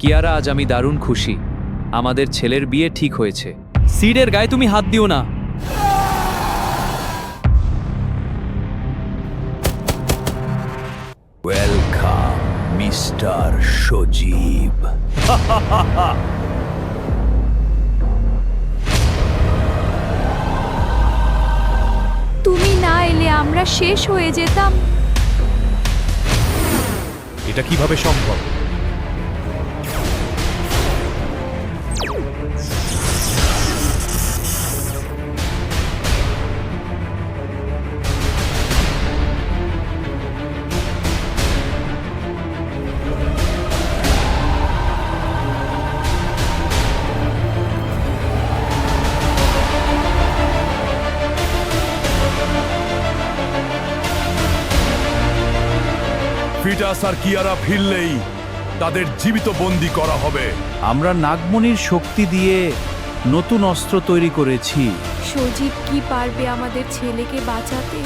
কিয়ারা, আজ আমি দারুণ খুশি। আমাদের ছেলের বিয়ে ঠিক হয়েছে। সিডের গায়ে তুমি হাত দিও না। ওয়েলকাম মিস্টার সজীব। তুমি না এলে আমরা শেষ হয়ে যেতাম। এটা কিভাবে সম্ভব? ফিটাস আর কিয়ারা ফিরলেই তাদের জীবিত বন্দী করা হবে। আমরা নাগমণির শক্তি দিয়ে নতুন অস্ত্র তৈরি করেছি। সজীব কি পারবে আমাদের ছেলেকে বাঁচাতে?